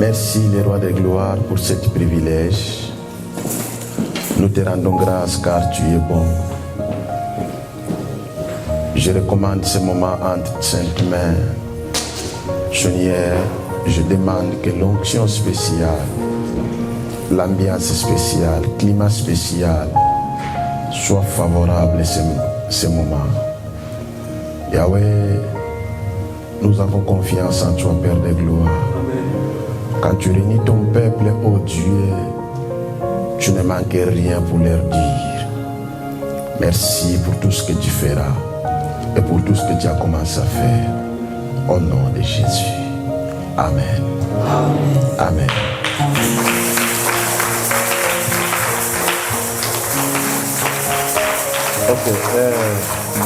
Merci, le roi de gloire, pour ce privilège. Nous te rendons grâce car tu es bon. Je recommande ce moment entre tes saintes mains. Seigneur, je demande que l'onction spéciale, l'ambiance spéciale, le climat spécial soit favorable ce moment. Yahweh, nous avons confiance en toi, Père de gloire. Quand tu réunis ton peuple, ô Dieu, tu ne manques rien pour leur dire. Merci pour tout ce que tu feras et pour tout ce que tu as commencé à faire. Au nom de Jésus. Amen. Amen. Amen. Ok,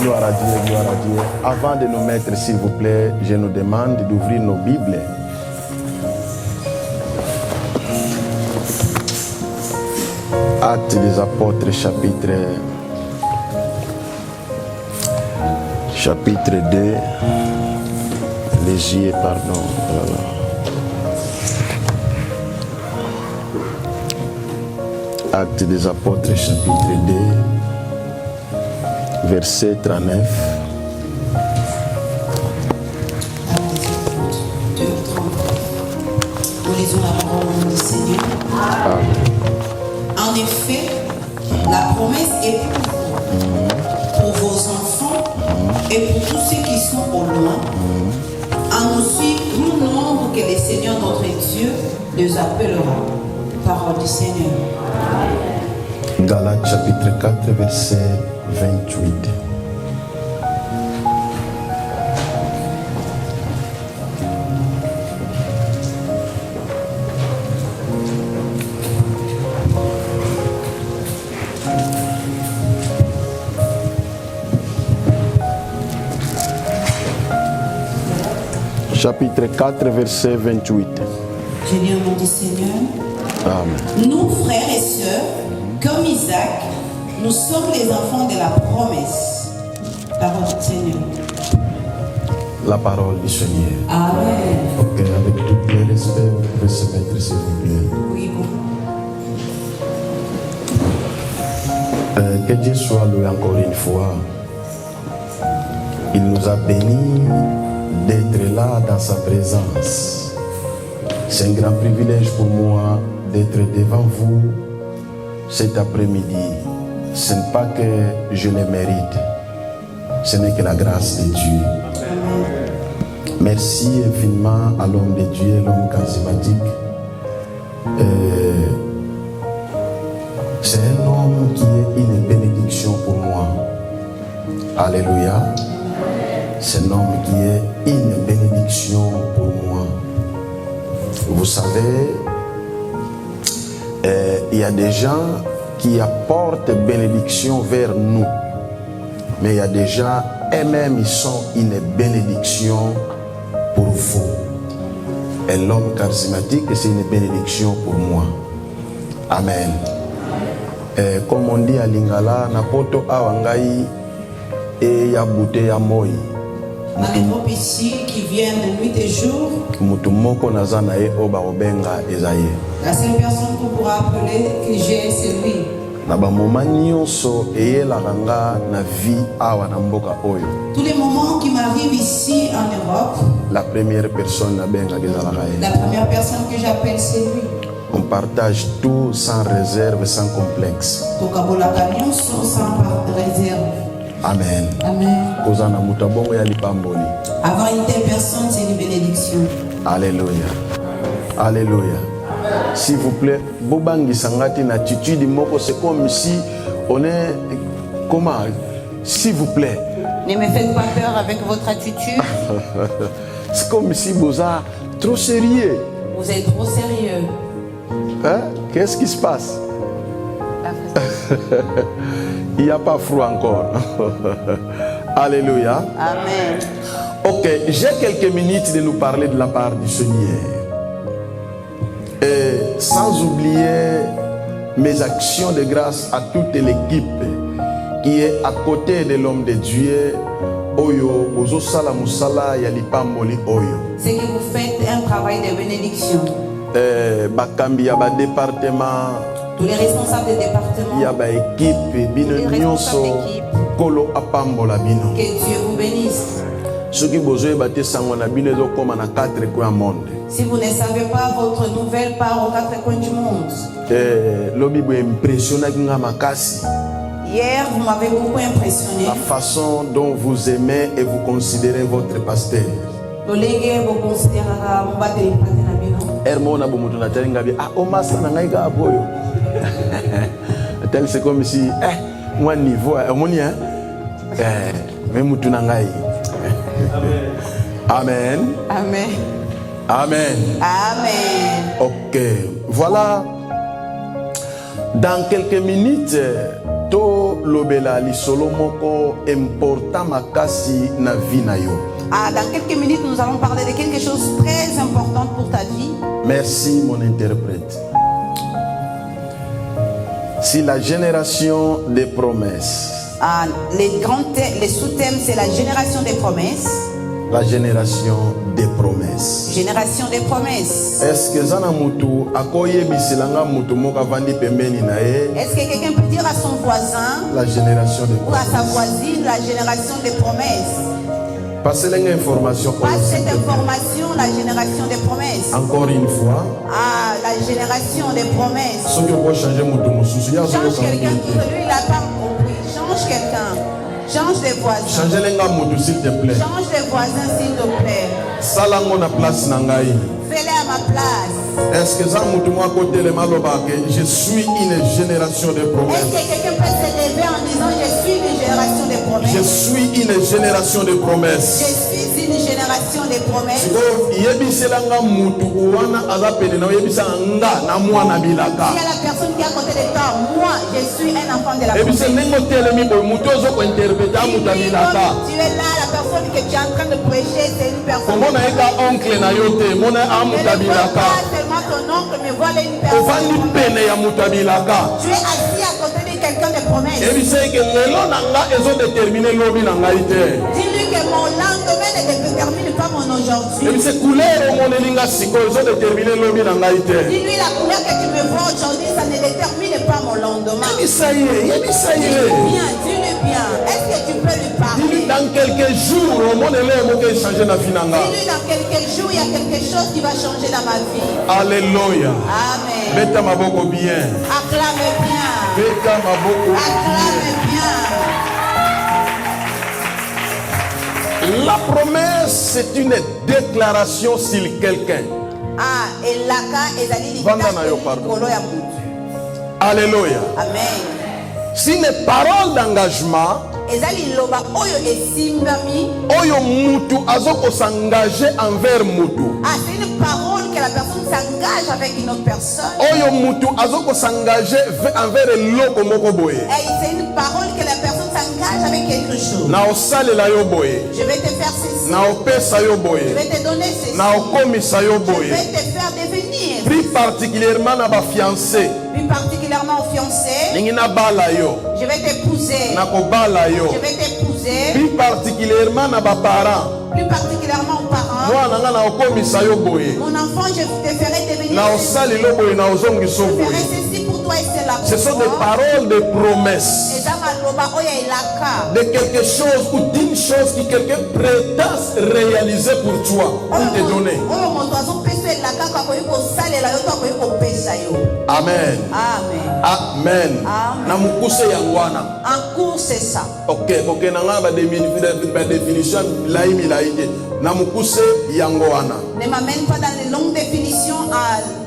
gloire à Dieu, gloire à Dieu. Avant de nous mettre, s'il vous plaît, je nous demande d'ouvrir nos Bibles. Actes des Apôtres, chapitre 2. Les yeux, pardon. Actes des Apôtres, chapitre 2, verset 39. Nous lisons la parole du Seigneur. Amen. En effet, la promesse est pour vous, pour vos enfants et pour tous ceux qui sont au loin, en aussi grand nombre que le Seigneur notre Dieu les appellera. Parole du Seigneur. Galates chapitre 4, verset 28. Chapitre 4, verset 28. Je lis au nom du Seigneur. Amen. Nous, frères et sœurs, comme Isaac, nous sommes les enfants de la promesse. Parole du Seigneur. La parole du Seigneur. Amen. Ok, avec tout le respect, vous pouvez se mettre, s'il vous plaît. Oui, bon. Que Dieu soit loué encore une fois. Il nous a bénis d'être là dans sa présence. C'est un grand privilège pour moi d'être devant vous cet après-midi. Ce n'est pas que je le mérite, ce n'est que la grâce de Dieu. Merci infiniment à l'homme de Dieu, l'homme charismatique. C'est un homme qui est une bénédiction pour moi. Alléluia. C'est un homme qui est une bénédiction pour moi. Vous savez, il y a des gens qui apportent bénédiction vers nous. Mais il y a des gens, eux-mêmes, ils sont une bénédiction pour vous. Et l'homme charismatique, c'est une bénédiction pour moi. Amen. Comme on dit à Lingala, Napoto Awangai et Yabute Yamoy. Dans les groupes ici qui viennent de nuit et jour, La seule personne qu'on pourra appeler que j'ai, c'est lui. Tous les moments qui m'arrivent ici en Europe, la première personne que j'appelle, c'est lui. On partage tout sans réserve, sans complexe. Sans réserve. Amen. Amen. Avoir une telle personne, c'est une bénédiction. Alléluia. Alléluia. S'il vous plaît, Bobangi Sangati n'attitude moko, c'est comme si on est comment? S'il vous plaît. Ne me faites pas peur avec votre attitude. C'est comme si vous êtes trop sérieux. Vous êtes trop sérieux. Hein? Qu'est-ce qui se passe? Il n'y a pas froid encore. Alléluia. Amen. Ok, j'ai quelques minutes de nous parler de la part du Seigneur. Et sans oublier mes actions de grâce à toute l'équipe qui est à côté de l'homme de Dieu. Oyo, Ozo Sala Musala, Yalipamboli Oyo. C'est que vous faites un travail de bénédiction. bakambi ya ba département, tous les responsables des départements, ya ba équipe bino nyonso kolo apambola bino. que Dieu vous bénisse. Soki bozoye bate sango na bino ezokoma na 4 coins du monde. Si vous ne savez pas, votre nouvelle part aux 4 coins du monde. Lobi bo impressionnaki nga makasi. Hier, vous m'avez beaucoup impressionné. La façon dont vous aimez et vous considérez votre pasteur. Hermona bomutu na talinga bi omasa na ngai ka boyo. Tel c'est comme si moi niveau harmonie mais mutu na ngai. Amen. Amen. Amen. Amen. OK. Voilà. Dans quelques minutes, to lobela li solo moko important makasi na vie na yo. Dans quelques minutes, nous allons parler de quelque chose de très important pour ta vie. Merci mon interprète. Si la génération des promesses. Les sous-thèmes, c'est la génération des promesses. La génération des promesses. Génération des promesses. Est-ce que zana mutu akoye bisilanga mutu moka vandi pembeni na e? Est-ce que quelqu'un peut dire à son voisin la génération des promesses ou à sa voisine la génération des promesses? Passez l'information. Passe cette information, la génération des promesses. Encore une fois. La génération des promesses. Change quelqu'un pour lui, il n'a pas compris. Change quelqu'un. Change les voisins. Change les mots, s'il te plaît. Change les voisins, s'il te plaît. Salango na place nangai. Fais-les à ma place. Est-ce que ça m'a côté le malobake? Je suis une génération de promesses. Est-ce que quelqu'un peut se lever en disant je suis une génération de promesses? Je suis une génération de promesses. Je suis une génération de promesses. Si il y a la personne qui est à côté de toi, moi je suis un enfant de la promesse. Tu es là, la personne que tu es en train de prêcher, c'est une personne. Tu ne vois pas seulement ton oncle, mais voilà une personne. Tu es assis à côté de quelqu'un de promesse. Dis-lui que mon lendemain ne détermine pas mon aujourd'hui. Dis-lui la couleur que tu me vois aujourd'hui, ça ne détermine pas mon lendemain. Dis-lui bien, dis-lui bien. Est-ce que tu peux lui parler? Dis-lui dans quelques jours, dis-lui dans quelques jours, il y a quelque chose qui va changer dans ma vie. Alléluia. Amen. Beta maboko bien. Acclame bien. Beta maboko bien. Acclame bien. La promesse, c'est une déclaration sur quelqu'un. Alléluia. Amen. C'est une parole d'engagement. Oyo mutu azoko s'engager envers mutu. C'est une parole que la personne s'engage avec une autre personne. Oyo mutu azoko s'engager envers eloko moko boye. C'est une parole que la personne s'engage avec quelque chose. Na osalela yo boye. Je vais te faire ceci. Na opesa yo boye. Je vais te donner ceci. Na okomisa yo boye. Je vais te faire devenir. Plus particulièrement na ba fiancé. Plus particulièrement aux fiancés. Ningina bala yo. Je vais t'épouser. Na ko bala yo. Je vais t'épouser. Plus particulièrement na ba parents. Plus particulièrement aux parents. Moi nanga na okomisa yo boye. Mon enfant, je te ferai devenir. Na osali lo boye na ozongiso boye. Je ferai ceci pour toi et cela pour toi. Ce sont des paroles de promesses. De quelque chose ou d'une chose que quelqu'un prétend réaliser pour toi, pour te donner. Amen. Amen. Amen. Namukuse yangwana. En cours c'est ça. OK, nanga ba définition laimi laïde. Namukuse yangwana. Ne m'amène pas dans les longues définitions,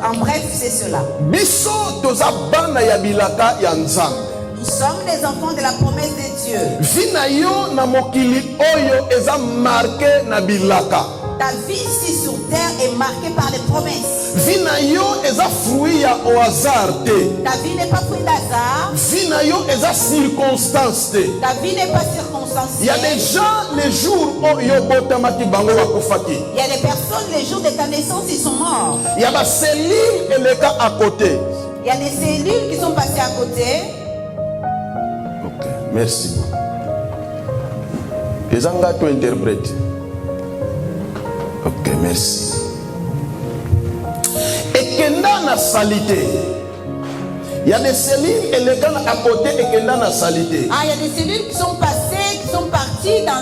en bref c'est cela. Biso toza bana ya bilaka ya nzambe. Nous sommes les enfants de la promesse de Dieu. Vinayo na mokili oyo eza marqué na bilaka. Ta vie ici sur terre est marquée par les promesses. Vinayo eza fruit ya au hasard te. Ta vie n'est pas fruit d'hasard. Vinayo eza circonstance te. Ta vie n'est pas circonstancielle. Il y a des gens les jours oyo botamaki bango bakufaki. Il y a des personnes les jours de ta naissance ils sont morts. Il y a des cellules eleka à côté. Il y a des cellules qui sont passées à côté. OK, merci. Ezanga tu interprète. OK, merci. Et que ekenda na salité. Il y a des cellules et les gars à côté ekenda na salité. Ah, il y a des cellules qui sont passées, qui sont parties dans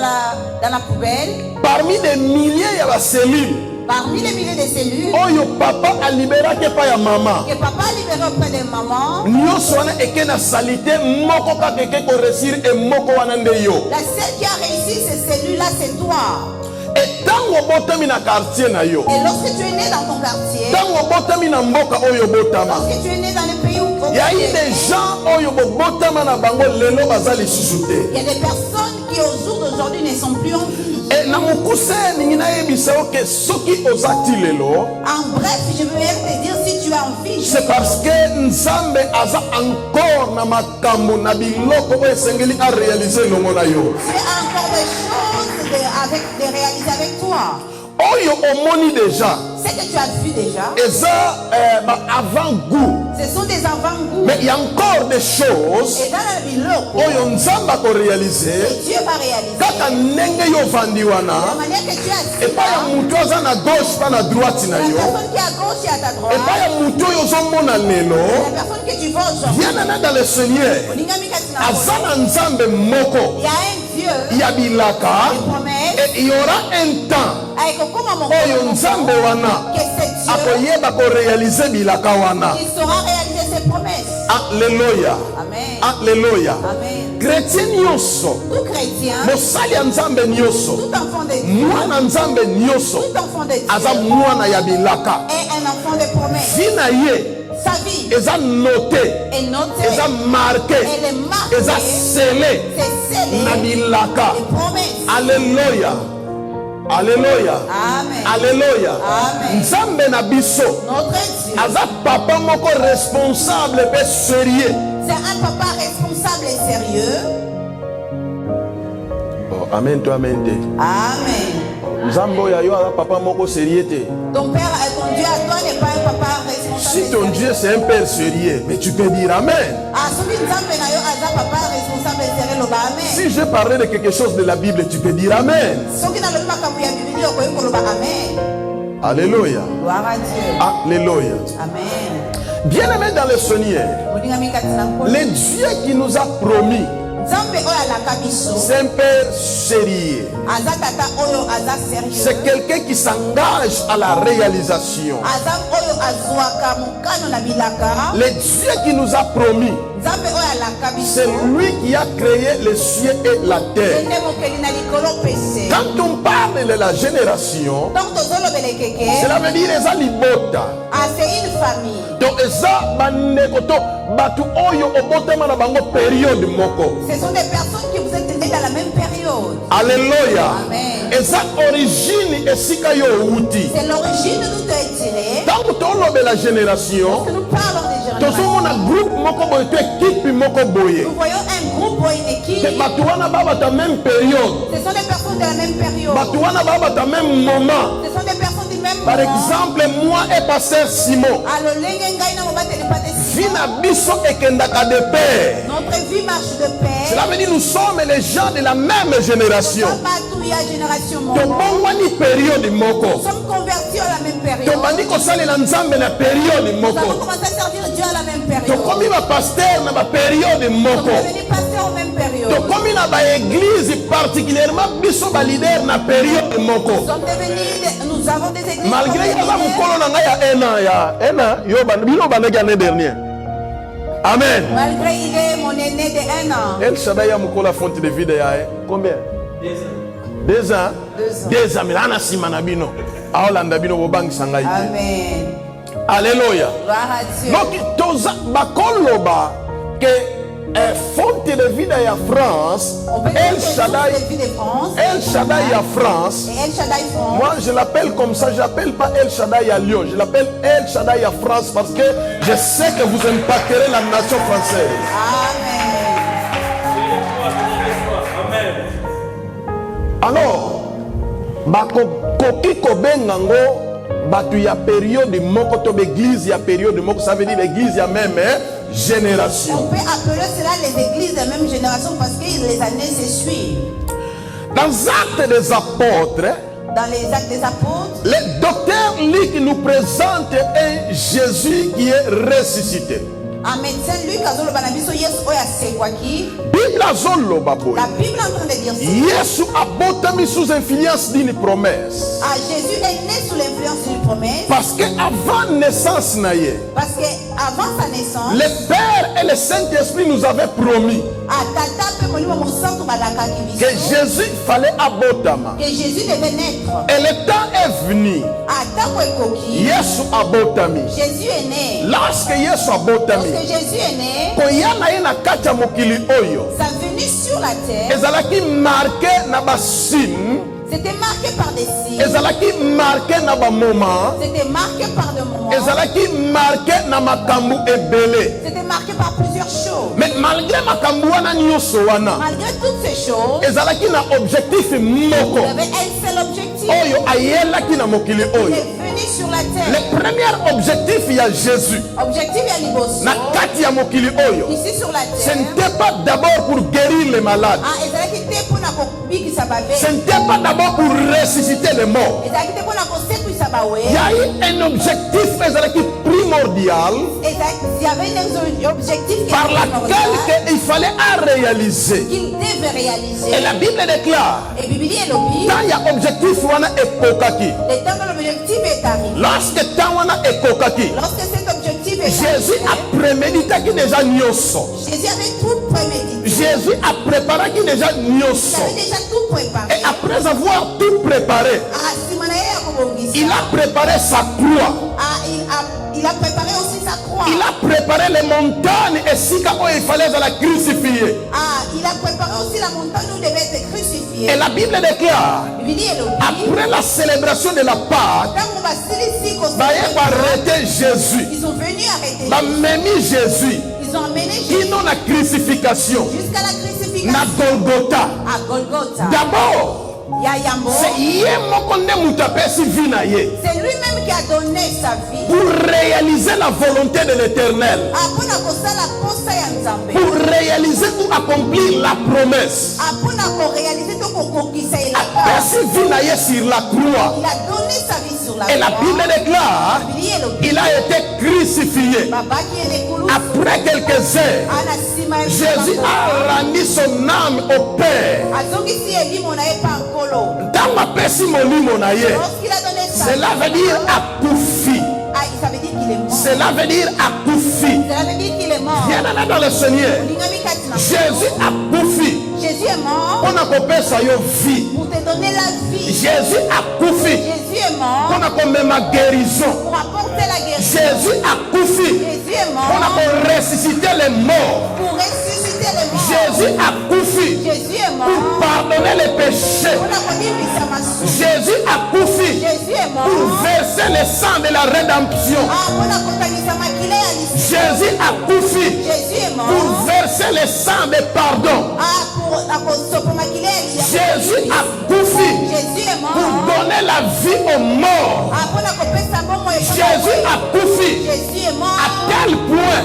la poubelle. Parmi des milliers, il y a des cellules. Parmi les milliers de cellules Oyo papa a libéré que pas ya maman. que papa a libéré auprès de maman. Nyonso wana eke na salité moko ka keke ko réussir et moko wana nde yo. La seule qui a réussi ces cellules-là, c'est toi. Et tango botami na quartier na yo. Et lorsque tu es né dans ton quartier, Tango botami na mboka oyo botama. lorsque tu es né dans le pays où Il y a eu des gens oyo botama na bango lelo bazali susute. il y a des personnes qui au jour d'aujourd'hui ne sont plus en vie. Et na mukuse ningi na yebisa oke soki ozati lelo. En bref, je veux même te dire si tu es en vie. C'est parce que Nzambe aza encore na makambo na biloko oyo esengeli a réaliser longo na yo. Tu as encore des choses de réaliser avec toi. Oyo omoni déjà. Ce que tu as vu déjà, Eza avant-goût. ce sont des avant-goûts. Mais il y a encore des choses Et dans la biloko, oyo Nzamba ko réaliser Dieu va réaliser kaka ndenge yo vandi de la wana manière que tu as et pas ya mutu aza na gauche pas na droite na la yo personne qui est à gauche et à ta et droite, pas ya mutu oyo ozomona lelo la personne que tu vois aujourd'hui. viens nana dans le Seigneur Olingami kati na aza Boye. na Nzambe moko Il y a un Dieu ya bilaka qui promet et il y aura un temps avec comment oyo Nzambe wana que c'est Dieu akoyeba ko réaliser bilaka wana. qui saura réaliser ses promesses. Alléluia. Amen. Alléluia. Amen. Chrétien nyonso Tout chrétien, mosali ya Nzambe nyonso tout enfant de Dieu, mwana Nzambe nyonso tout enfant de Dieu aza mwana ya bilaka. est un enfant de promesses. Vie na ye Sa vie eza noté, est notée, eza marqué, elle est marquée, eza scellé c'est scellé, na bilaka. les promesses. Alléluia. Alléluia. Amen. Alléluia. Amen. Nzambe na biso Notre Dieu, aza papa moko responsable pe sérieux. c'est un papa responsable et sérieux. Oh, amen to amen te. Amen. Nzambe oyo yo aza papa moko sérieux te. Ton père, ton Dieu à toi n'est pas un papa responsable. Si et ton sérieux. Dieu c'est un père sérieux, mais tu peux dire amen. Ah, celui de Nzambe na yo aza papa responsable et sérieux loba amen. Si je parlais de quelque chose de la Bible, tu peux dire amen. Soki na lobi makambo ya Bible okoki koloba amen. Alléluia. Gloire à Dieu. Alléluia. Amen. Bien-aimé dans le Seigneur, Molingami kati na nkolo. le Dieu qui nous a promis, Nzambe oyo alaka biso. c'est un père sérieux. Aza tata oyo aza sérieux. C'est quelqu'un qui s'engage à la réalisation. Aza oyo azwaka mokano na bilaka. Le Dieu qui nous a promis, Nzambe oyo alaka biso. c'est lui qui a créé les cieux et la terre. Ende mokeli na likolo pese. Quand on parle de la génération, Donc tozolobela ekeke. cela veut dire eza libota. Ah, c'est une famille. Donc eza bandeko to batu oyo obotama na bango période moko. Ce sont des personnes qui vous êtes nés dans la même période. Alléluia. Amen. Eza origine esika yo outi. C'est l'origine d'où tu es tiré. Tant que tolobe la génération, Que nous parlons des générations. tozomona groupe moko boye to équipe moko boye. Nous voyons un groupe ou une équipe. Te batu wana babata même période. Ce sont des personnes de la même période. Batu wana babata même moment. Ce sont des personnes du même Par moment. exemple, moi et pasteur Simon, Alors, lenge ngai na mobateli pa de vie na biso ekendaka de pair. notre vie marche de paix. Cela veut dire nous sommes les gens de la même génération. Batou ya génération moko. Tobongwani période Nous moko. sommes convertis à la même période. Tobandi kosalela Nzambe na période Nous avons moko. commencé à servir Dieu à la même période. Tokomi ba pasteur na ba période Nous sommes moko. devenus pasteurs aux mêmes périodes. Tokomi na ba église particulièrement biso ba leader na période moko. Nous avons des églises. Malgré comme yaza des mukolo na ngai ya un an yo bino bandaki année dernière. Amen. malgré il est mon aîné de 1 an. El Shaddai ya mukolo la fonte de vie de ya combien? 2 ans. 2 ans. Mais ana sima na bino. Aolanda bino bobangisa ngai te. Amen. Alléluia. Gloire à Dieu. Donc toza bakoloba que fonte de vie de ya France, On peut dire El que source Shaddai, de vie de France. El Shaddai ya France. Et El Shaddai France. Moi, je l'appelle comme ça, je l'appelle pas El Shaddai à Lyon, je l'appelle El Shaddai à France parce que je sais que vous impacterez la nation française. Amen. Alors, bakoki kobengango batu ya période moko to l'église ya période moko, ça veut dire l'église ya même On génération. peut appeler cela les églises de même génération parce que les années se suivent. Dans Actes des Apôtres, Dans les actes des apôtres, le docteur Luc nous présente un Jésus qui est ressuscité. Un médecin, lui, quand on a dit que Yesu est quoi qui? Bible azoloba boy. La Bible est en train de dire ça. Yesu abotami sous influence d'une promesse. Ah, Jésus est né sous l'influence d'une promesse. Parce que avant naissance naïe, Parce que avant sa naissance, le Père et le Saint-Esprit nous avaient promis que Jésus fallait abotama. que Jésus devait naître. Et le temps est venu. Yesu abotami. Jésus est né. Lorsque Yesu abotami, Lorsque Jésus est né, koyana ye na kati ya mokili oyo, sa venue sur la terre, ezalaki marqué na basine, c'était marqué par des signes, ezalaki marqué na bamoma, c'était marqué par des moments, ezalaki marqué na makambo ebele. c'était marqué par plusieurs choses. Mais malgré makambo wana nyonso wana, Malgré toutes ces choses, ezalaki na objectif il moko y avait un seul objectif. oyo ayelaki na mokili Il oyo. est venu sur la terre. Le premier objectif ya Jésus Objectif est liboso. na kati ya mokili oyo, Ici sur la ce terre. n'était pas d'abord pour guérir les malades, Ah, ezalaki te mpona kobikisa ce babe. n'était pas d'abord pour ressusciter les morts. Ezalaki te mpona kosekwisa bawe. Il y a eu un objectif ezalaki primordial Il y avait un objectif qui par était primordial, laquelle il fallait réaliser. qu'il devait réaliser. Et la Bible déclare, Et Bible est l'objet. quand il y a objectif wana ekokaki, Le temps de l'objectif est arrivé. lorsque temps wana ekokaki, Lorsque cet objectif est Jésus arrivé, a prémédité déjà nyonso. Jésus avait tout prémédité. Jésus a préparé déjà Il nyonso. avait déjà tout préparé. Et après avoir tout préparé, Ah, Simona ya kobongisa. il a préparé sa croix. Ah, il a préparé aussi sa croix. Il a préparé les montagnes et si il fallait la crucifier. Ah, il a préparé aussi la montagne où il devait être crucifié. Et la Bible déclare, Bible est l'objet. après la célébration de la Pâque, Quand on va s'illuster qu'on ils vont arrêter Jésus. ils sont venus arrêter. Ils vont même Jésus. Ils ont emmené Qui Jésus n'ont la crucifixion. jusqu'à la crucifixion Na Golgotha. à Golgotha. D'abord, Ya Yambo. c'est C'est lui-même qui a donné sa vie. pour réaliser la volonté de l'Éternel. Apona kosala posa ya Nzambe. Pour réaliser ou accomplir la promesse. Apona ko réaliser to kokokisa Après elaka. vinaye sur la croix. Il a donné sa vie sur la Et la croix. Bible déclare, Bible est l'objet. il a été crucifié. Baba qui est les coulous. Après quelques heures, Ana sima ya Jésus a rendu son âme au Père. azongisi elimo na ye pa nkolo. Dans ma pesi molimo na ye, Lorsqu'il a donné sa cela veut dire akufi. Ah, ça veut dire qu'il est mort. Cela veut dire akufi. Cela veut dire qu'il est mort. Viens là dans le Seigneur. Lingami katina. Jésus akufi. Jésus est mort On a kopesa yo vie. pour te donner la vie. Jésus akufi. Jésus est mort On a comme ma guérison. pour apporter la guérison. Jésus akufi. Jésus est On mort a ressuscité les morts. pour ressusciter les morts. Jésus akufi. Jésus est Pour mort. pardonner les péchés. On a connu Bissamassou. Jésus akufi. Jésus est Pour mort. verser le sang de la rédemption. Ah, on a connu Bissamassou. Jésus akufi. Jésus est Pour mort. verser le sang de pardon. Ah, pour Jésus akufi. Jésus est Pour mort. donner la vie aux morts. Ah, on a compris ça bon. Jésus akufi. Jésus est À mort. tel point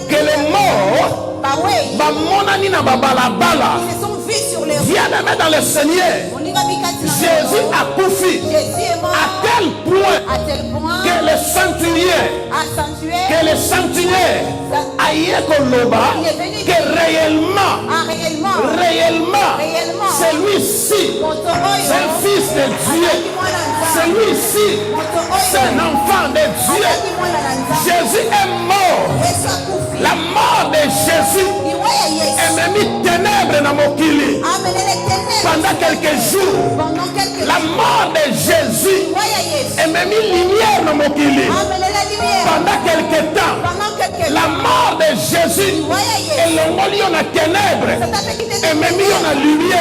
que les morts, Bah ouais. bamonani na babalabala, Ils se sont vus sur les routes. viens de mettre dans le Seigneur. On y va Mikati. Jésus akufi. Jésus est mort. À tel point À tel point que le sanctuaire, accentué. aïe koloba, que réellement, Réellement. celui-ci, c'est un fils de Dieu. Celui-ci, c'est un enfant de Dieu. Jésus est mort. La mort de Jésus est même ténèbres dans mon kili. Pendant quelques jours, la mort de Jésus est même lumière dans mon kili. Pendant quelques temps, la mort de Jésus est le na ténèbres et même la lumière.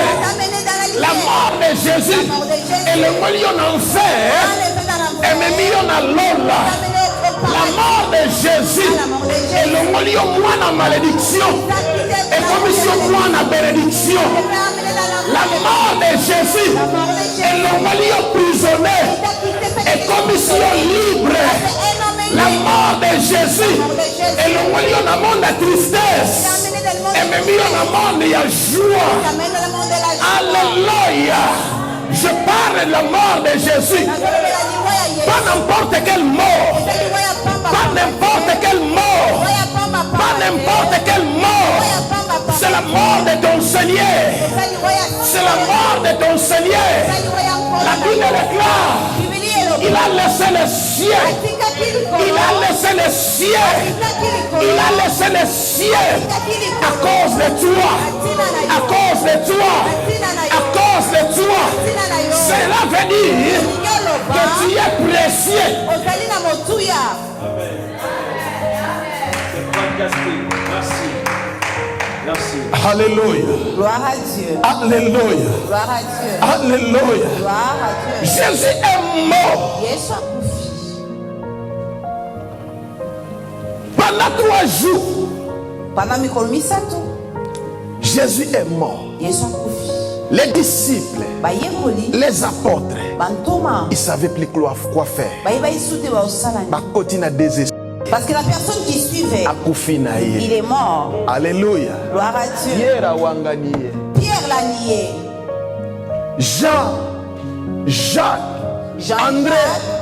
La mort de Jésus est le en enfer et même la lola. La mort de Jésus est le moins en malédiction et comme si moi en bénédiction. La mort de Jésus est le prisonnier et comme si libre. La mort de Jésus est le dans le monde de tristesse et même dans le monde de joie. Alléluia. Je parle de la mort de Jésus. Pas n'importe quelle mort. est ton Seigneur. La Bible déclare, il a laissé les cieux. Il a laissé les cieux. Il a laissé les cieux à cause de toi. À cause de toi. À cause de toi. Cela veut dire que tu es précieux. Merci. Merci. Alléluia. Gloire à Dieu. Alléluia. Gloire à Dieu. Alléluia. Gloire à Dieu. Jésus est mort. Yesu akufi. Pendant 3 jours, Pendant mikolo misato, Jésus est mort. Yesu akufi. Les disciples, Bayekoli, les apôtres, bantoma, ils ne savaient plus quoi faire. bayeba isute ba osalani. Bakoti na désespoir. Parce que la personne qui suivait, Akufi na ye. il est mort. Alléluia. Gloire à Dieu. Pierre wanganie. Pierre l'a nié. Jean, Jacques, André,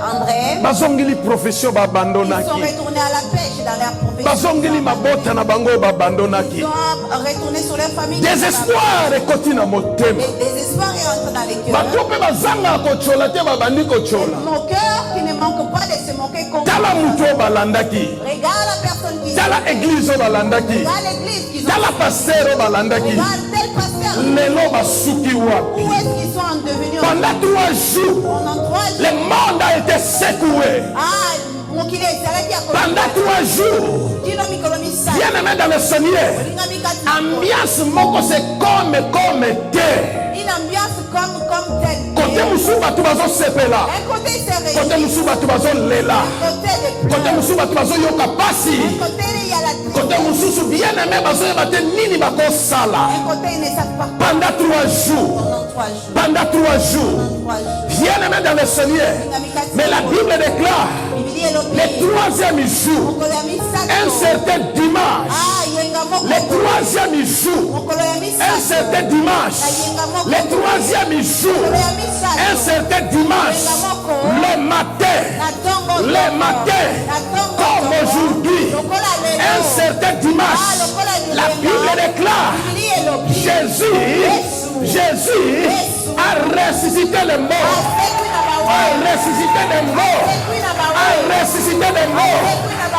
André, bazongili profession ils sont babandonaki. retournés à la pêche dans leur profession. Bazongili mabota na bango babandonaki. Ils sont retournés sur leur famille. Désespoir ekoti na motema. Le désespoir est entré dans les cœurs. Bato mpe bazanga kochola te babandi kochola. Mon cœur qui ne manque pas de se moquer contre. Tala mutu oyo balandaki. Regarde la personne qui Tala église oyo balandaki. Regarde l'église qu'ils ont. Tala pasteur oyo balandaki. Regarde tel pasteur. Lelo basuki wapi. Où est-ce qu'ils sont devenus? Pendant 3 jours, Pendant 3 jours. le monde a été secoué. Ah, mon qu'il est, c'est là qui a commencé. Pendant 3 jours, Kino mikolo misala. bien aimé dans le Seigneur, Olinga mikati. ambiance moko c'est comme terre. Une ambiance comme telle. Côté musu bato bazosepela. Un côté c'est réuni. Côté musu bato bazolela. Un côté de Côté pleurs. musu bato bazoyoka pasi. Un côté il y a la tristesse. Côté mususu bien aimé bazoyeba te nini bakosala. Un côté ils ne savent pas. Pendant 3 jours. Pendant 3 jours. Pendant 3 jours. 3 jours. Bien aimé dans le Seigneur. Mais la Bible déclare, Bibilia elobi. le 3e jour, Mokolo ya misato. un certain dimanche, Ah, yenga moko. le 3e jour, Mokolo ya un misato. certain dimanche, le 3e jour, un certain dimanche, le matin, le matin, comme aujourd'hui, un certain dimanche, la Bible déclare, Jésus a ressuscité les morts, a ressuscité les morts, a ressuscité les morts.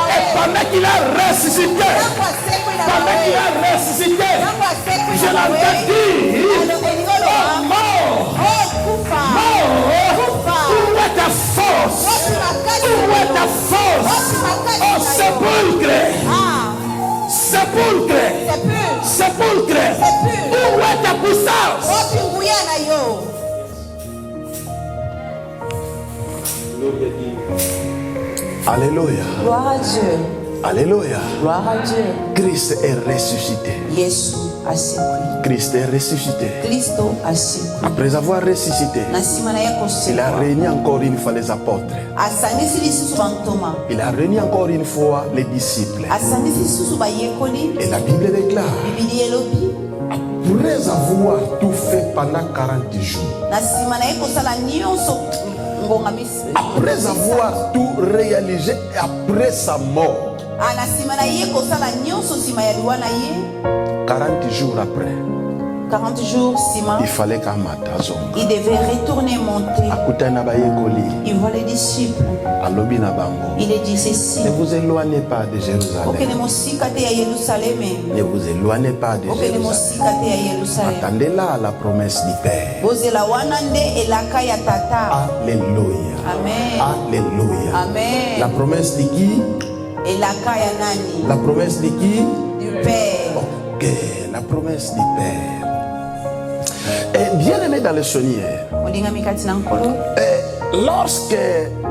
Et pendant qu'il a ressuscité, je l'entends dire, oh mort, mort, où est ta force? Où est ta force? Oh sépulcre, sépulcre, sépulcre, où est ta puissance? Alléluia. Gloire à Dieu. Alléluia. Gloire à Dieu. Christ est ressuscité. Yesu asekwi. Christ est ressuscité. Kristo asekwi. Après avoir ressuscité, Na nsima na ye il a kosekwa. réuni encore une fois les apôtres. Asangisi lisusu bantoma. Il a réuni encore une fois les disciples. Asangisi lisusu bayekoli. Et la Bible déclare, Bibilia elobi. après avoir tout fait pendant 40 jours, Na nsima na ye kosala nyonso ngonga misi. après avoir tout réalisé et après sa mort, Na nsima na ye kosala nyonso nsima ya liwa na ye. 40 jours après, 40 jours nsima. il fallait qu'Amata zonga. Il devait retourner monter. Akutana bayekoli, Il voit les disciples. alobi na bango. Il est dit ceci. Ne vous éloignez pas de Jérusalem. Okende mosika te ya Yerusaleme. Ne vous éloignez pas de Okende Jérusalem. mosika te ya Yerusaleme. Attendez là la promesse du Père. Bozela wana nde elaka ya tata. Alléluia. Amen. Alléluia. Amen. La promesse de qui? Elaka ya nani? La promesse de qui? Du Père. Ok, la promesse du Père. Et bien aimé dans le Seigneur, Olinga mikati na nkolo. lorsque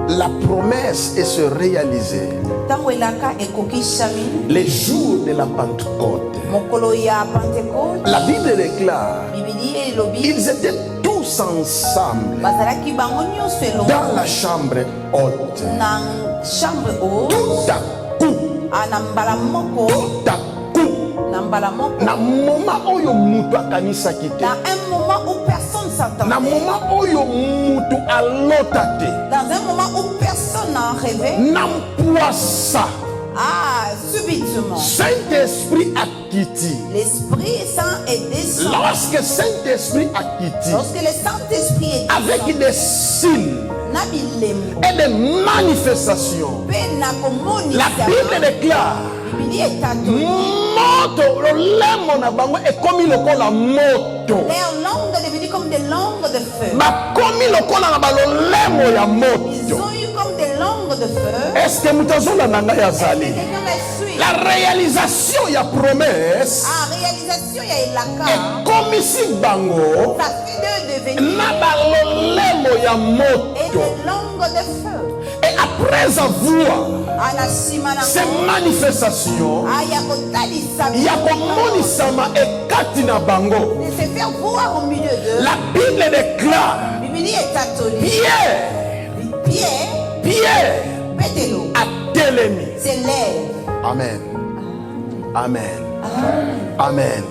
la promesse est se réaliser, Tango elaka ekokisami. les jours de la Pentecôte, Mokolo ya Pentecôte. la Bible déclare, Bibilia elobi. ils étaient tous ensemble Bazalaki bango nyonso elongo. dans la chambre haute. Na chambre haute. Tout à coup, Na mbala moko. tout à coup, Na mbala moko. na moment oyo mutu akanisaki te, Dans un moment où personne na s'attendait. moment oyo mutu alota te, Dans un moment où personne n'a rêvé. na mpwasa subitement, Saint-Esprit akiti. l'Esprit Saint est descendu. Lorsque Saint-Esprit akiti, Lorsque le Saint-Esprit est avec descendu, des signes nabilemu, et des manifestations, pe na komoni la sama, Bible déclare Bibili etatoli, moto, lolemo na bango ekomi lokola moto. leurs langues devenues comme des langues de feu. Bakomi lokola na balolemo ya Ils moto. ont eu comme des langues de feu. Est-ce que mutazola nanga ya Et zali? quelqu'un les suit. La réalisation ya promesse Réalisation, il y a Elaka. ekomisi bango Ça fait d'eux devenir na balolemo ya et moto. des langues de feu. Et après avoir Anasima na ces manifestations, aya kotalisa ya komonisama ekati na bango. de se faire voir au milieu d'eux. La Bible déclare Bibili etatoli. Pierre Pierre, Pételo, atelemi. s'élève. Amen. Amen. Amen.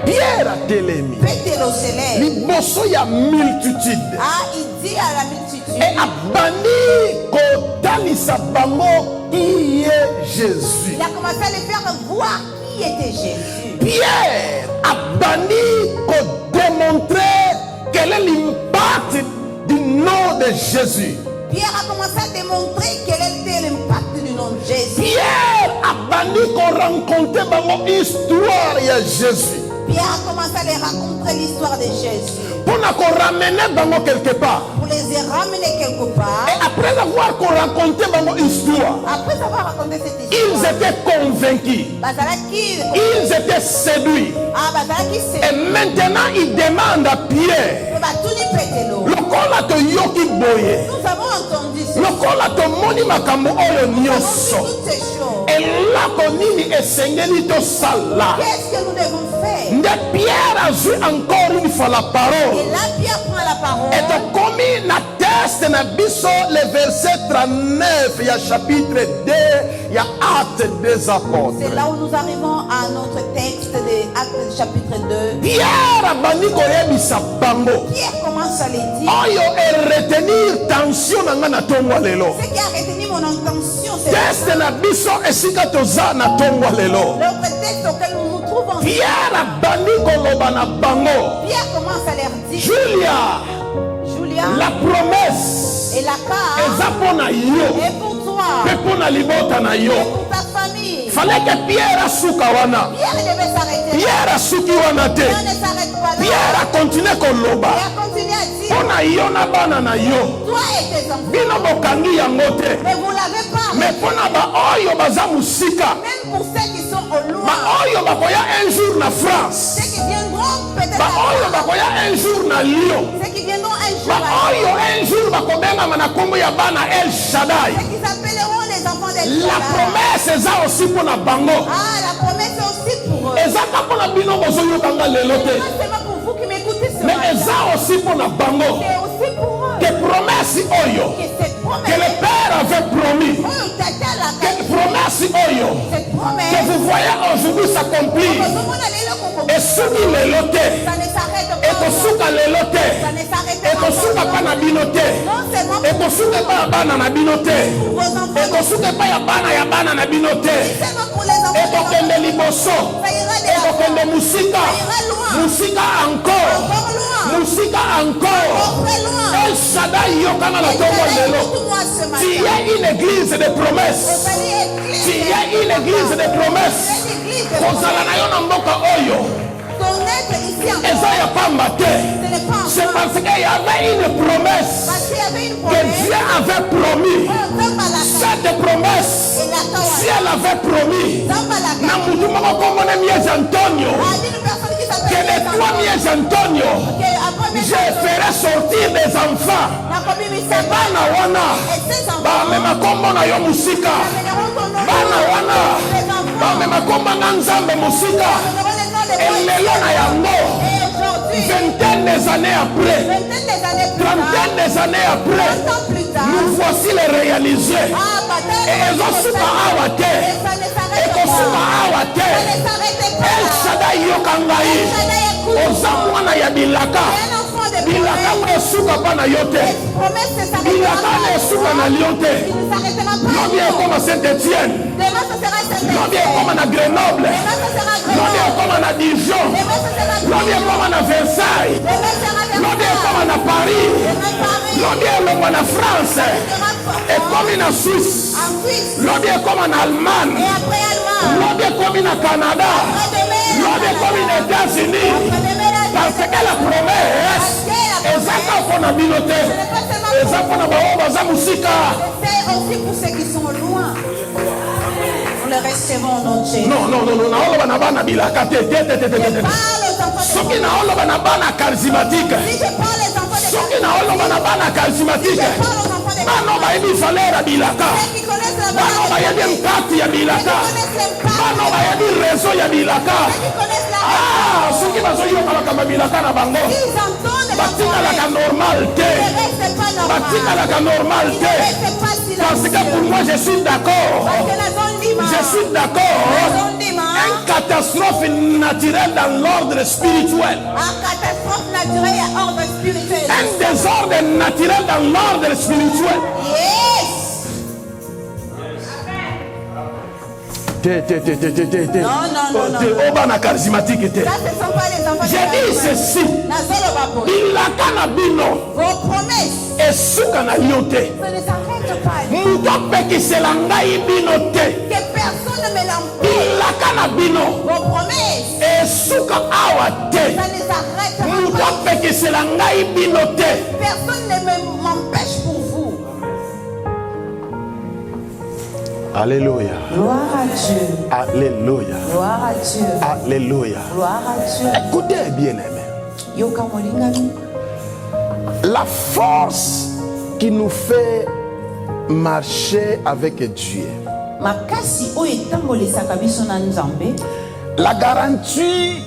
Pierre atelemi. Pételo s'élève. Liboso ya multitude. Il dit à la multitude. Et abandi kotalisa bango qui est Jésus. Il a commencé à les faire voir qui était Jésus. Pierre abandi démontrer quel est l'impact du nom de Jésus. Pierre a commencé à démontrer quel était l'impact du nom de Jésus. Pierre abandi rencontrer bango histoire ya Jésus. Pierre a commencé à les raconter l'histoire de Jésus. Pour ramener bango quelque part. Pour les ramener quelque part. Et après avoir raconté bango histoire, Après avoir raconté cette ils histoire. étaient convaincus. Ils étaient séduits. Et maintenant, ils demandent à Pierre. Lokola to yoki boye. Nous avons entendu ça. Lokola to moni makambo oyo Nous avons nyonso. vu toutes ces choses. Elako nini esengeli to sala. Qu'est-ce que nous devons faire? Nde Pierre a joué encore une fois la parole. Et là, Pierre prend la parole. Et to komi na test na biso le verset 39 ya chapitre 2 ya Actes des Apôtres. C'est là où nous arrivons à notre texte de Actes chapitre 2. Pierre abandi koyebisa bango. Pierre commence à les dire. Oyo e retenir tension na nga na tongwa lelo. Ce qui a retenu mon intention, c'est Test na biso esika toza na tongwa lelo. le prétexte auquel nous nous trouvons. Pierre abandi koloba na bango. Pierre commence à leur dire. Julia, Julia, la promesse et la carte eza mpo na yo est pour toi. mpe mpo na libota na yo. Et pour ta famille. Fallait que Pierre asuka wana. Pierre devait s'arrêter. Pierre asuki wana te. Pierre ne s'arrête pas là. Pierre a continué koloba Pierre continue à dire. mpo na yo na bana na yo. Toi et tes enfants. Bino bokangi yango te. Mais vous l'avez pas. Mais mpo na baoyo baza mosika. Même pour ceux qui sont au loin. Baoyo bakoya un jour na France. Ceux qui viendront peut-être. Baoyo bakoya un jour na Lyon. Ceux qui viendront un jour. Baoyo un jour bakobengama na kombo ya bana El Shaddai. Ceux qui s'appelleront les enfants des La promesse eza aussi mpo na bango. La promesse est aussi pour eux. Ezaka mpo na bino bozoyokanga lelo te. Non seulement pour vous qui m'écoutez ce Mais matin. eza aussi mpo na bango. C'est aussi pour eux. Que promesse oyo Que cette promesse. que le Père avait promis. Oh, tata la Que promesse oyo cette que promesse. vous voyez aujourd'hui s'accomplir. Et soki lelo te. Ça ne s'arrête pas. Ekosuka lelo te. Ça ne s'arrête pas. Ekosuka pa na bino te. Non seulement pour Ekosuka pa ya bana na bino te. vos enfants. Ekosuka pa ya bana na bino te. Seulement pour les enfants. Ekokende liboso. Ça ira de la Ekokende musika. Ça ira loin. Musika encore. Encore loin. Musika encore. Très loin. El Shaddai yokanga na tongo lelo. Écoute-moi ce matin. Tu es une église de promesses. Tu es une église de promesses. Kozala na yo na mboka oyo. Ton être ici en Eza ya pamba te. ce n'est pas C'est encore. parce qu'il y avait une promesse Parce qu'il y avait une que promesse. Dieu avait promis. Zambalaka. Cette promesse, si elle avait promis, Zambalaka. na mutu moko kombo na Mies Antonio, Une personne qui que s'appelle de toi Mies Antonio, je ferai sortir des enfants. Bana wana, bamema kombo na yo musika. Bana wana, bamema kombo na Nzambe musika. Elelo na yango, vingtaine des années après, trentaine des années après, nous voici les réalisés. Et ezosuka awa te, ekosuka awa te. El Shaddai yoka ngai, oza mwana ya bilaka. bilaka mo esuka pa na yo te. promesse ne s'arrêtera Bilaka na pas. esuka na lio te. Il ne s'arrêtera pas. Lobi ekoma Saint-Étienne. Demain, ce sera Lobi Saint-Étienne. ekoma na Grenoble. Demain, ce sera Lobi Grenoble. ekoma na Dijon. Demain, ce sera Lobi Dijon. ekoma na Versailles. Demain, ce sera Lobi Versailles. ekoma na Paris. Demain, Paris. Lobi ekoma na France. Demain, Ekomi na Suisse. en Suisse. Lobi ekoma na Allemagne. Et après Allemagne. Lobi ekomi na Canada. Après demain, Lobi ekomi na États-Unis. après demain, Parce que la promesse ezaka mpona bino te, eza mpona bao baza mosika. c'est aussi pour ceux qui sont loin. Nous les recevons dans Dieu. Non, naoloba na bana bilaka te. Je parle aux enfants de Soki naoloba na bana charismatique. Si je parle aux enfants de Soki naoloba na bana charismatique. je parle aux enfants de Bano bayebi valeur ya bilaka. ceux qui connaissent la Bano bayebi mpati ya bilaka. Bano bayebi réseau ya bilaka. qui connaissent la Ah, soki bazoyoka makambo ya bilaka na bango. ils entendent la Batikalaka normal te. ne reste pas normal. Batikalaka normal Ne te. reste pas Parce que pour silencieux. moi, je suis d'accord. Parce que la zone dimanche. Je suis d'accord. Une catastrophe naturelle dans l'ordre spirituel. En catastrophe naturelle et ordre spirituel. Un désordre naturel dans l'ordre spirituel. Yes. Non. Obana charismatique te. Ça, ce ne sont pas les enfants de J'ai dit ceci. Nazolo Babo. Bilaka na bino. Vos promesses, Esuka na yo te. ça ne s'arrête pas. Muto pekisela ngai bino te. Que personne ne me l'empêche. Bilaka na bino. Vos promesses, Esuka awa te. ça ne s'arrête Muto pas. pekisela ngai bino te. Personne ne m'empêche pour vous. Alléluia. Gloire à Dieu. Alléluia. Gloire à Dieu. Alléluia. Gloire à Dieu. Écoutez bien aimé. Yoka molingami. La force qui nous fait marcher avec Dieu. Makasi oyo etambolesaka biso na Nzambe. La garantie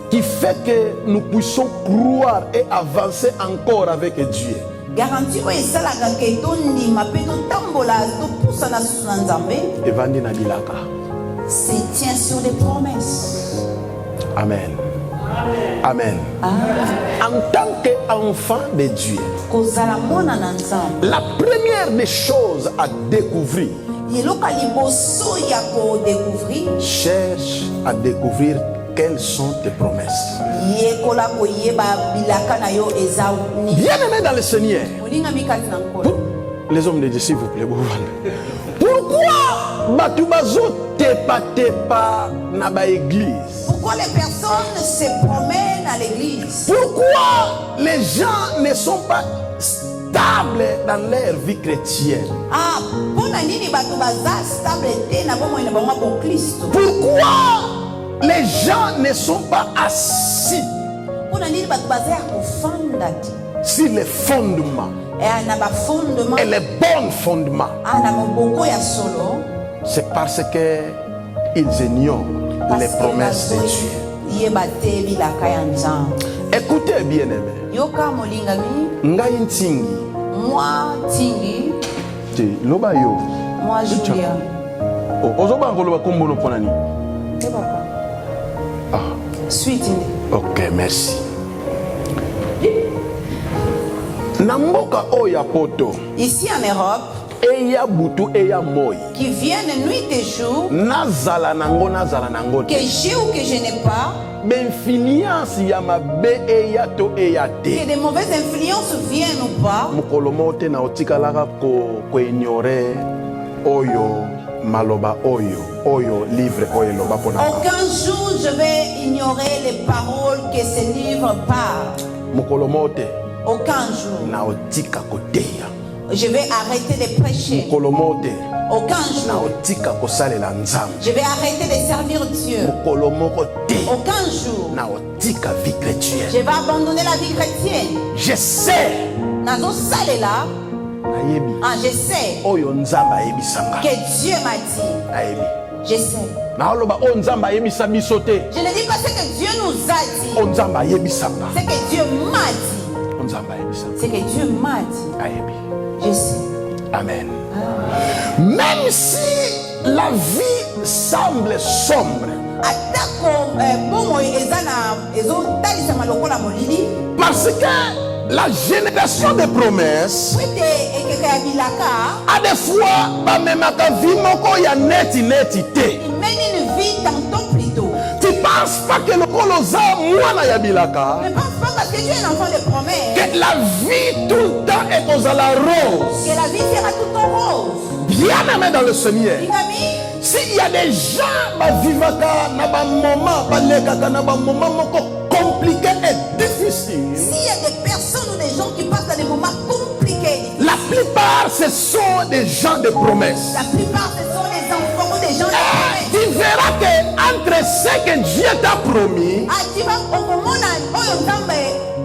qui fait que nous puissions croire et avancer encore avec Dieu. Garantie oyo esalaka ke tondima mpe totambola topusana susu na Nzambe. Evandi na bilaka. Se tient sur des promesses. Amen. Amen. En tant qu'enfant de Dieu, Kozala mona na Nzambe. la première des choses à découvrir, Yeloka liboso ya kodécouvrir. cherche à découvrir quelles sont tes promesses. Yekola koyeba bilaka na yo eza ni. Bien-aimés dans le Seigneur, Molingami kati na nkolo. les hommes de Dieu, s'il vous plaît, pourquoi Batubazo tepa na ba église? Pourquoi les personnes se promènent à l'église? Pourquoi les gens ne sont pas stables dans leur vie chrétienne? Ah, pona nini bato baza stable te na bomoi na bango bo Kristo? Pourquoi les gens ne sont pas assis Pona nini bato baza ya kofanda te? sur les fondements Na ba fondement. et les bons fondements? Na moboko ya solo. C'est parce que ils ignorent les promesses de Dieu. Yeba te bilaka ya Nzambe. Écoutez bien aimé. Yoka molingami. Ngai ntingi Moi Tingi. te loba yo. Moi Julia. Ozoba ngoloba kombono pona ni. Eh papa. Ah, Suite. OK, merci. Na mboka oya poto Ici en Europe, eya butu eya moi. qui viennent nuit et jour, Nazala nango que te. j'ai ou que je n'ai pas, Influence ya mabe eya to eya que te. des mauvaises influences viennent ou pas, Mokolo mote na otikalaka ko ignore oyo maloba oyo livre oyo loba pona. aucun jour je vais ignorer les paroles que ce livre parle. Mokolo mote Aucun jour. na otika koteya. Je vais arrêter de prêcher. Mokolo mote Aucun na jour. otika kosalela nzambe. Je vais arrêter de servir Dieu. Mokolo moko te Aucun jour. na otika vie chrétienne. Je vais abandonner la vie chrétienne. Je sais Nazo salela. nayebi Ah, je sais oyo nzambe ayebisanga. que Dieu m'a dit. Nayebi Je sais. naoloba oyo nzambe ayebisa biso te. Je ne dis pas ce que Dieu nous a dit. Oyo nzambe ayebisanga. Ce que Dieu m'a dit. Oyo nzambe ayebisanga. Ce que Dieu m'a dit. Ayebi. Je sais. Amen. Même si la vie semble sombre, Atako bomo ezana ezo talisama lokola molili. parce que la génération des promesses a des fois même vimoko ya neti te. Il mène une vie tantôt plutôt. Tu penses pas que le koloza mwana ya bilaka? Ne pense pas parce que tu es un enfant de promesse Que la vie tout le temps est aux la rose. que la vie sera tout en rose. Bien aimé dans le Seigneur. Ingami, S'il y a des gens qui vivent dans un moment, compliqué et difficile, s'il y a des personnes ou des gens qui passent dans des moments compliqués, la plupart ce sont des gens de promesses. la plupart ce sont des enfants ou des gens de promesse. Tu verras que entre ce que Dieu t'a promis Ah, tu vas au moment où on tombe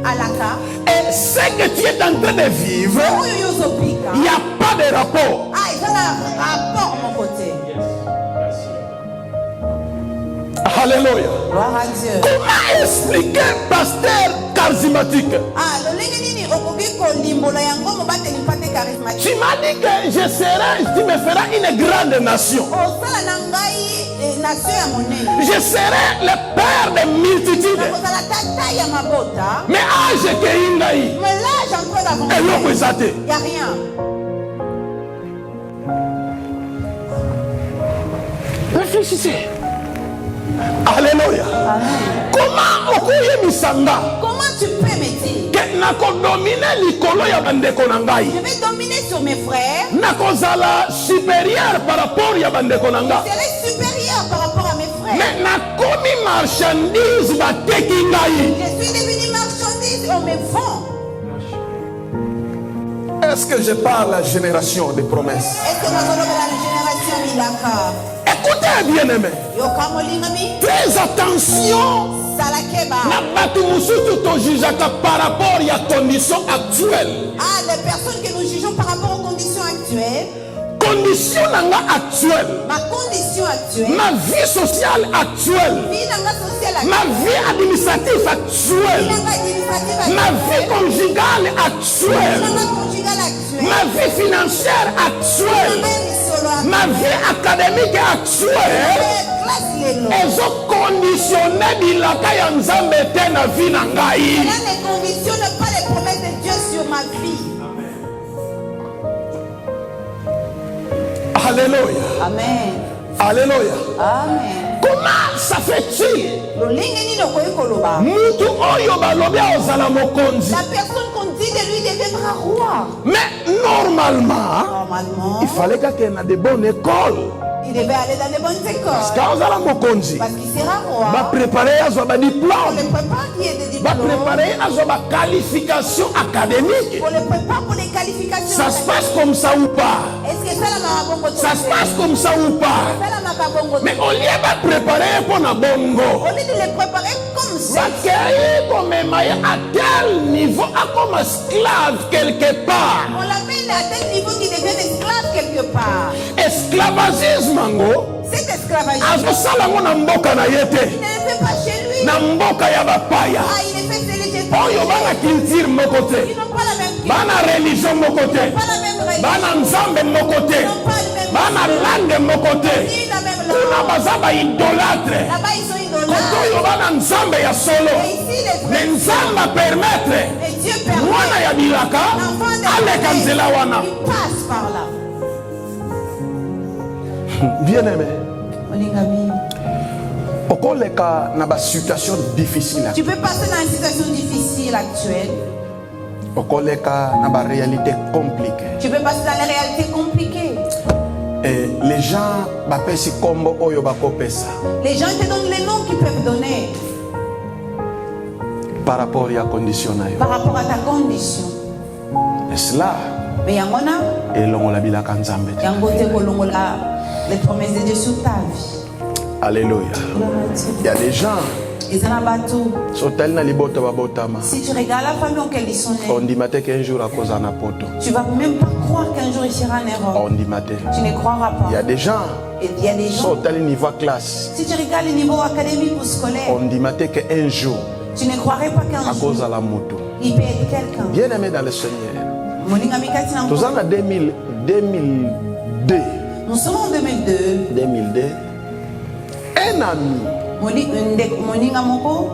à la carte, et ce que tu es en train de vivre, où il y a il n'y a pas de rapport. ah, ils ont un rapport mon côté. Alléluia. Gloire à Dieu. Comment expliquer pasteur charismatique? Ah, le lingi okoki kolimbola yango mobateli mpate charismatique. Tu m'as dit que tu me feras une grande nation. Osala na ngai nation ya monene. Je serai le père des multitudes. Nakozala tata ya mabota. Mais âge que ingai, Mais là, j'en peux d'avancer. eloko ezate. Il n'y a rien. Réfléchissez. Alléluia. Comment okoye misanga? Comment tu peux me dire? Que nakodomine likolo ya bandeko na ngai. Je vais dominer sur mes frères. Nakozala supérieur par rapport ya bandeko na Je ngai. serai supérieur par rapport à mes frères. Mais nakomi marchandise bateki ngai. Je suis devenu marchandise, on me vend. Est-ce que je parle à la génération des promesses? Est-ce que nous allons dans la génération Milaka? Écoutez bien aimé. Yokamo lingami? Fais attention. Salakeba. Na batu mususu tojujaka par rapport ya condition actuelle. Ah, les personnes que nous jugeons par rapport aux conditions actuelles. Condition nanga actuelle. Ma condition actuelle. Ma vie sociale actuelle. Vie nanga sociale Ma actuelle. vie administrative Vie actuelle. nanga administrative actuelle. Ma vie conjugale Vie actuelle. nanga conjugale actuelle. Ma vie financière actuelle. Ma vie académique actuelle. Elles ont conditionné bilaka ya nzambe te na vie na ngai. Cela ne conditionne pas les promesses de Dieu sur ma vie. Alléluia. Amen. Alléluia. Amen. Comment ça fait-il? Lolenge nini okoki koloba? Mutu oyo balobi ozala mokonzi. La personne qu'on dit de lui deviendra roi. Mais normalement, Normalement, il fallait qu'il ait de bonnes écoles. il devait aller dans les bonnes Parce écoles. qu'ozala mokonzi. Parce qu'il sera roi. Va préparer à On diplôme. le prépare qui est des Va diplômes. préparer à qualification académique. On le prépare pour les qualifications. Ça se passe comme ça ou pas? Est-ce que ça la mabongo? Ça se passe comme ça ou pas? Ça la makabongo? Mais au lieu de préparer pour la bongo, Au lieu de les préparer comme ça, va comme à tel niveau, à comme esclave quelque part. on l'amène à tel niveau qu'il devient esclave quelque part. Esclavagisme, mango. Cet esclavage, azosala ngo na mboka na ye il te, ne le fait pas chez lui. na mboka ya bapaya Ah, il est fait chez oyo bana culture moko Ils te, n'ont pas la même culture, bana religion moko te, pas la même religion, bana nzambe moko te, ils n'ont pas le même bana langue moko te, ni la même kuna langue. baza baidolâtre Là-bas, ils sont koto idolâtres. oyo bana nzambe ya solo. Et ici, les Me vrais, nzambe apermettre et Dieu permet mwana ya bilaka l'enfant de aleka nzela wana. il passe par là. Bien aimé, Olingami, okoleka na ba situation difficile, tu peux passer dans une situation difficile actuelle. okoleka na ba réalité compliquée. Tu peux passer dans les réalités compliquées. Et les gens bapesi kombo oyo bakopesa Les gens te donnent les noms qu'ils peuvent donner par rapport à condition na yo. par rapport à ta condition. Et cela Mais yangona, elongola bilaka nzambe te. yangote kolongola les promesses de Dieu sur ta vie. Alléluia. Il y a des gens Ils en abattu. sotali na libota babotama. Si tu regardes la famille auquel ils sont On nés, dit matin qu'un jour à cause na poto. tu vas même pas croire qu'un jour il sera en erreur. On dit matin. Tu ne croiras pas. Il y a des gens Et il y a des gens, sotali niveau classe. si tu regardes le niveau académique ou scolaire, On dit matin qu'un jour tu ne croirais pas qu'un à cause jour à la moto. il peut être quelqu'un. Bien aimé dans le Seigneur. Moninga mikati na Tous mko- en 2002. Nous sommes en 2002. Un ami Moninga moko,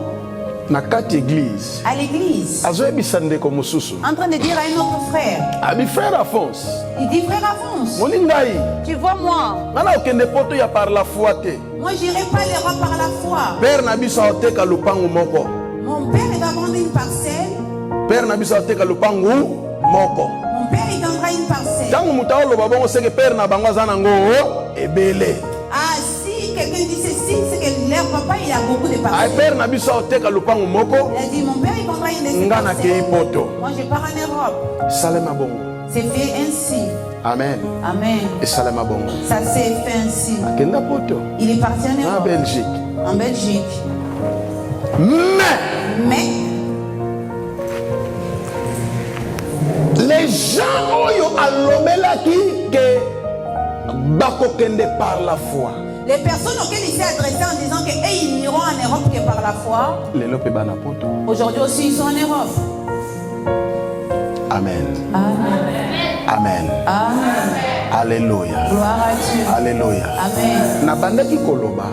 na kati église à l'église, azoyebisa ndeko mosusu en train de dire à un autre frère. abi frère Alphonse Il dit, frère avance. moni ngai Tu vois moi, ngana okende poto ya par la foi te moi j'irai pas l'Europe par la foi. père na biso aoteka lupangu moko Mon père il va vendre une parcelle. père na biso aoteka lupangu moko Mon père il vendra une parcelle. ntango moto aoloba bongo seke père na bango aza nango ebele Ah, si quelqu'un dit ceci, c'est que leur papa il a beaucoup de ay parcelles. père na biso aoteka lupangu moko Il a dit, mon père il vendra une de ses nga nakei parcelles. poto Moi je pars en Europe. esalema bongo C'est fait ainsi. amen Amen. esalema bongo Ça s'est fait ainsi. akenda poto Il est parti en na Europe. Belgique En Belgique. Mais les gens oyo alomelaki ke bakokende par la foi les personnes auxquelles il s'est adressé en disant qu'ils n'iront en Europe que par la foi, lelo mpe bana poto aujourd'hui aussi ils sont en Europe. amen Amen. amen Amen. alléluia Gloire à Dieu. alléluia Amen. nabandaki koloba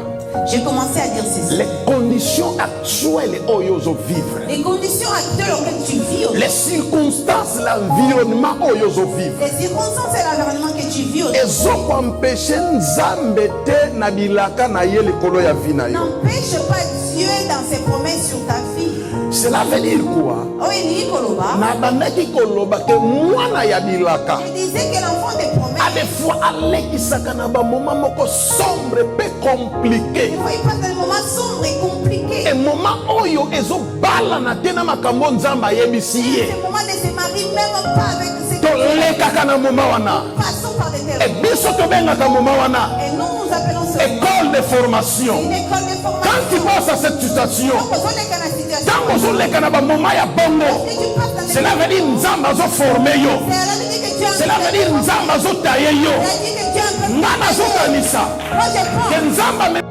J'ai commencé à dire ceci. les conditions actuelles oyo ozovivre Les conditions actuelles auxquelles tu vis aujourd'hui, les circonstances l'environnement oyo ozovivre les circonstances et l'environnement que tu vis aujourd'hui ezokoempeshe nzambe te na bilaka na ye likolo ya vi na yo n'empêche pas Dieu dans ses promesses sur ta vie. cela veut dire quoi Oh, il dit Koloba. nabandaki koloba ke mwana ya bilaka Il disait que l'enfant des promesses, a des fois alekisaka na bamoma moko sombre mpe compliqué des fois il passe dans des moments sombres et compliqués. e moma oyo ezobalana te na makambo nzambe ayebisi ye Ces moments ne se marient même pas avec ce que tolekaka na moma wana nous passons par des e terres. biso tobengaka moma wana Et nous, nous appelons ça école de formation une école de quand tu formation. passes à cette situation Donc, on est dans la situation. ntango ozoleka na bamoma ya bongo Que tu passes dans les cela veut dire nzambe azoforme yo C'est à la vie que tu as cela veut dire nzambe azotaye yo Il a dit que tu as un peu. nga nazokanisa Moi, je ke prends. nzambe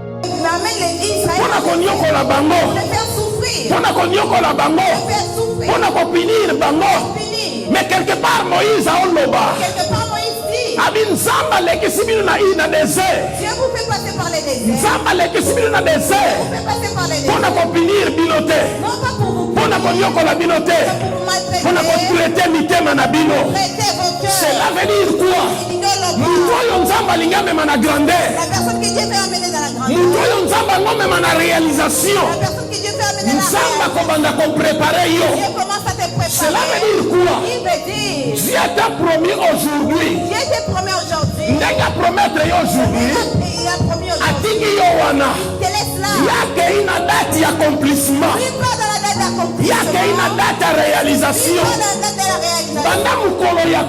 J'amène les Israël mpona konyokola bango pour les faire souffrir. mpona konyokola bango Les faire souffrir. mpona kopinir bango Finir. mais quelque part moïse aoloba Quelque part, Moïse dit abi nzambe alekisi bino na désert Dieu vous fait passer par les déserts. nzambe alekisi bino na désert Vous fait passer par les mpona déserts. kopinir bino te Non pas pour vous mpona konyokola bino te pour vous mpona maltraiter. kotraite mitema na bino Traiter vos cœurs. cela veut dire quoi moto oyo nzambe alingi amema na grandeur La personne que Dieu veut amener dans la grandeur. moto oyo nzambe angomema na réalisation La personne que Dieu veut amener dans la nzambe grandeur. akobanda koprépare yo Dieu commence à te cela veut préparer. dire quoi Il veut dire Dieu t'a promis aujourd'hui Dieu te promet aujourd'hui. ndenge apromettre yo aujourd'hui Il a promis aujourd'hui. atiki yo wana Te laisse là. yakei na date ya accomplissement Prie pas dans la date d'accomplissement. yakei na date ya Prie réalisation pas dans la date de la réalisation. banda mokolo ya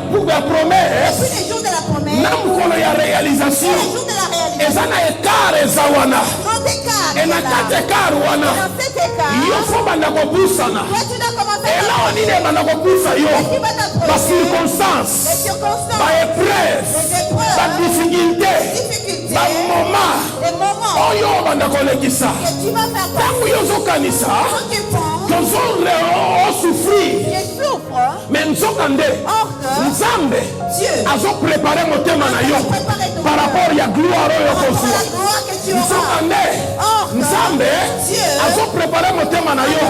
promesse Puis les jours de la promesse. na mokolo ya Et réalisation les jours de la réalisation. eza na ekart eza wana Grand écart. e na kati ekart wana Dans cet écart, yo fo banda kobusana toi tu dois commencer à eloko nini ebanda kobusa yo qui va t'approcher. Les bacirconstance circonstances, baépreuve les épreuves, badifficulté les difficultés, bamoma les moments oyo banda kolekisa que tu vas faire ntango passer. yo ozokanisa Quand tu penses, osouffrir tu souffres. me nzoka nde Or que nzambe Dieu, azoprépare motema na yo par rapport ya gloire oyo pour la okozwa gloire que tu nzoka auras. nde Or que nzambe Dieu, azoprépare motema na yo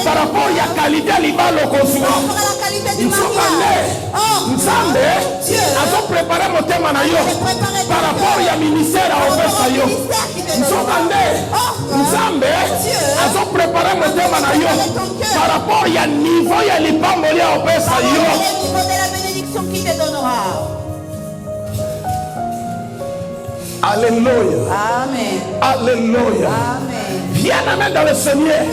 par rapport ya kalite ya libala okozwa pour la qualité du nzoka nde mariage. Or que nzambe Dieu, azoprépare motema na yo par rapport ya ministère aopesa yo nzoka nde nzambe azoprépare motema na yo par rapport ya niveau ya lipamboli aopesa au yo niveau de la bénédiction qui te donnera. alléluia Amen. alléluia Amen. bien-aimé dans le Seigneur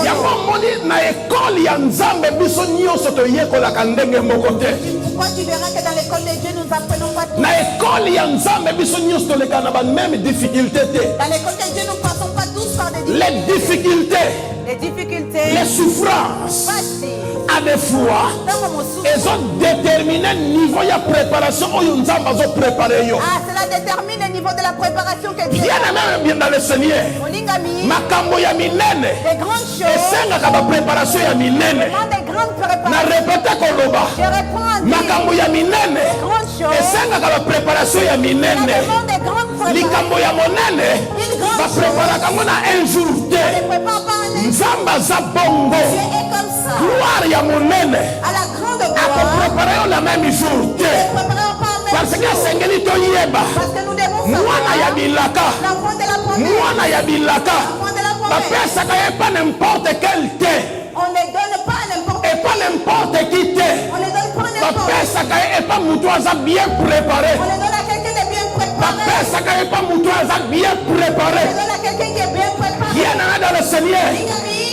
yango omoni na ekole ya nzambe biso nyonso toyekolaka ndenge moko te Pourquoi tu verras que dans l'école de Dieu, nous apprenons pas tout. na ekole ya nzambe biso nyonso toleka na bameme difficulté te Dans l'école de Dieu, nous ne passons pas tous par des les difficultés Les difficultés. les souffrances Facile. à des fois Dans mon souffle. ezodétermine niveau ya préparation oyo nzambe azoprépare yo Ah, cela détermine le niveau de la préparation que Dieu bien-aimé bien dans le Seigneur Molingami, makambo ya minene des grandes choses, esengaka bapréparation ya minene demande des grandes Na préparations. répéter koloba. Je réponds à dire Makambo ya minene. grandes choses. Esengaka ba préparation ya Ça minene. demande des grandes Likambo préparations. ya monene. Une grande Ba préparaka ngo na un jour On ne te. prépare pas un instant. Nzamba za bongo. Dieu est comme ça. Gloire ya monene. À la grande gloire. Akoprépare yo la même jour Ne te. préparons pas en même Parce que jour. asengeli toyeba. Parce que nous devons Mwana ya savoir bilaka. l'enfant de la promesse. Mwana ya bilaka. L'enfant de la promesse. Bapesaka ye pas n'importe quel te. On ne donne pas à n'importe Et pas n'importe qui te. On ne donne pas à n'importe Bapesaka ye et pas mutu aza bien préparé. On le donne à quelqu'un de bien préparé. Bapesaka ye pas mutu aza bien On préparé. le donne à quelqu'un qui est bien préparé. Qui est dans le Seigneur.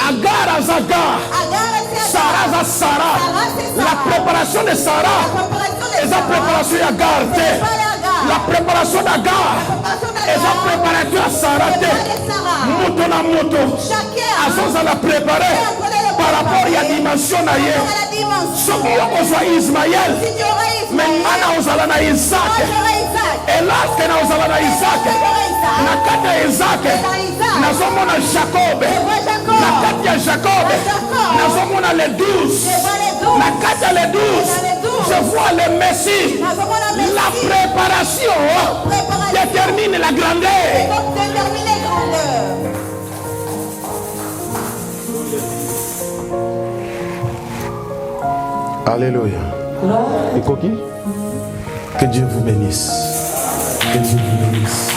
Agar aza Agar. Agar et Sarah aza Sarah. La préparation de Sarah. Et la préparation d'Agar te. La préparation d'Agar. Et la préparation de Sarah te. Moto na moto. Azoza la préparer. Par rapport à la dimension na ye. Soki yo kozwa Ismaël. Mais mana ozala na Isaac. Et lorsque na ozala na Isaac. Na kati ya Isaac. Nazomona Jacob. Na kati ya Jacob. Nazomona les 12. Na kati ya les 12. Je vois le Messie. La préparation détermine la grandeur. Alléluia. Et Koki, que Dieu vous bénisse. Que Dieu vous bénisse.